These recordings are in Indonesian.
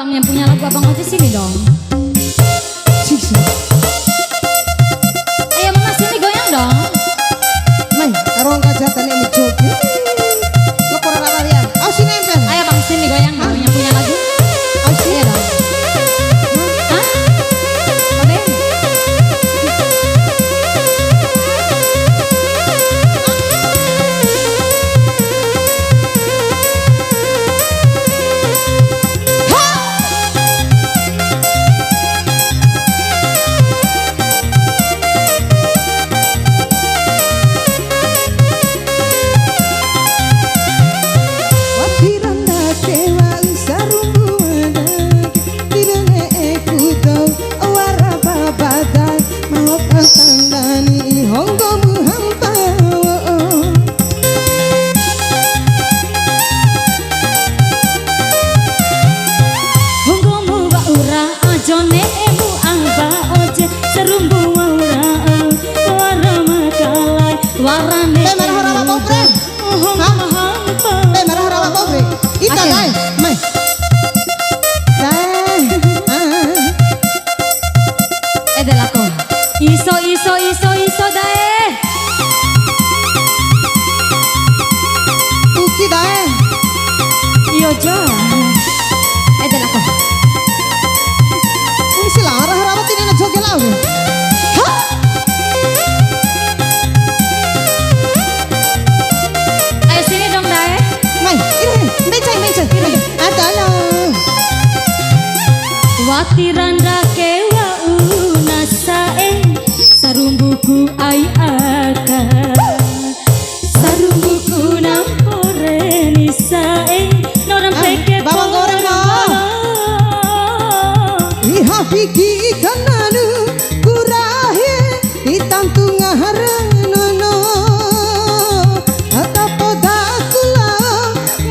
abang yang punya lagu Abang Oce sini dong. Sisa. Ayo Mama sini goyang dong. Mai, karong kajatan ini joget. Lepor kalian. Ayo sini nempel. Ayo Bang sini goyang dong yang punya lagu. Ayo sini. Ayo dong. Hah? Oke. Iso dae. Tuki dae. Iyo jo. Edel ako. Ini sila arah-arah ini na joget lagu. Ayo sini dong dae. Mai, ini mencai. Adalah. Watiran rakewa unasae sarumbuku ai aka sarumbuku nampore nisae noram peke bawang goreng iha piki kananu kurahe hitantu ngaharanono ata poda kula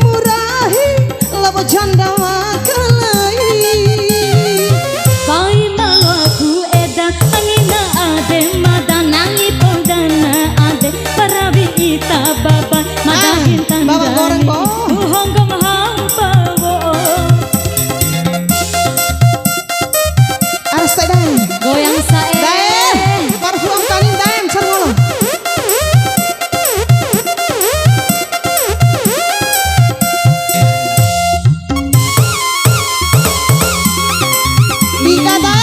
murahi labo janda makalai pai malo aku eda angina ade madanangi podana ade parabi ita baba madahin tanda bawang goreng po uhonggo mahamba wo aras dae goyang sae dae parfum kanin dae sarngolo Bika dae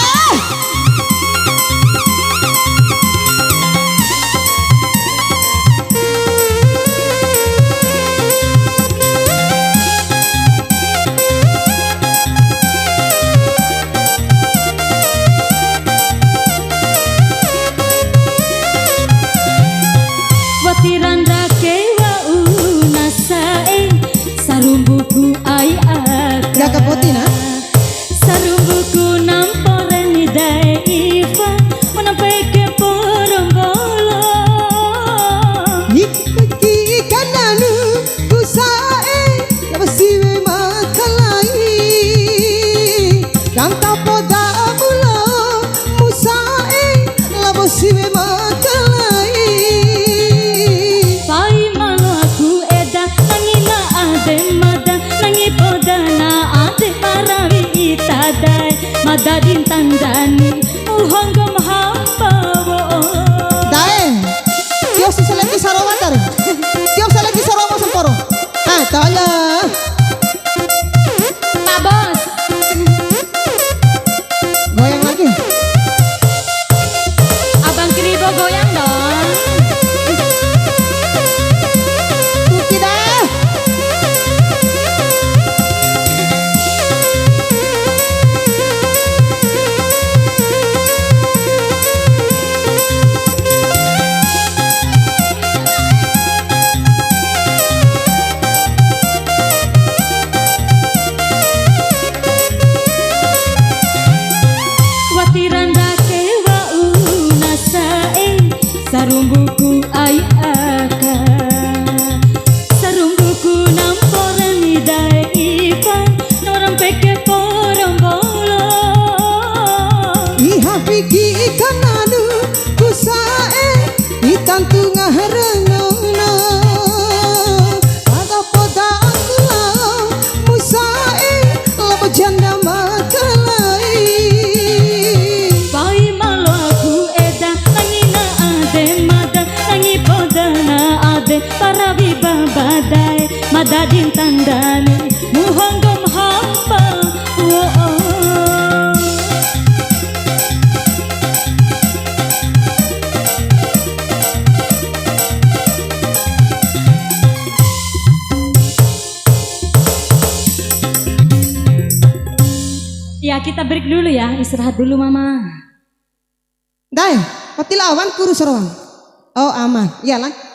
watiran rakewa unasae sarumbuku ai aka Jaga putih, nah. sarumbuku nampore nidae iva menampeke poronggolo Yiki kananu kusae labasiwe makalai kanta poda mula musae labasiwe makalai pai malo aku eda nangina ade mada nangi podana ade marawi itadai madadin tandani uhonggo mahamba wo dae tios seleki sarowatar tios seleki sarowa semporo tala Pak Bos goyang lagi Abang Kribo goyang dong tuki dae madadin tandani muhanggom hamba. Ya kita break dulu ya, istirahat dulu mama. Dai, patilawan kurus roang. Oh aman, iyalah.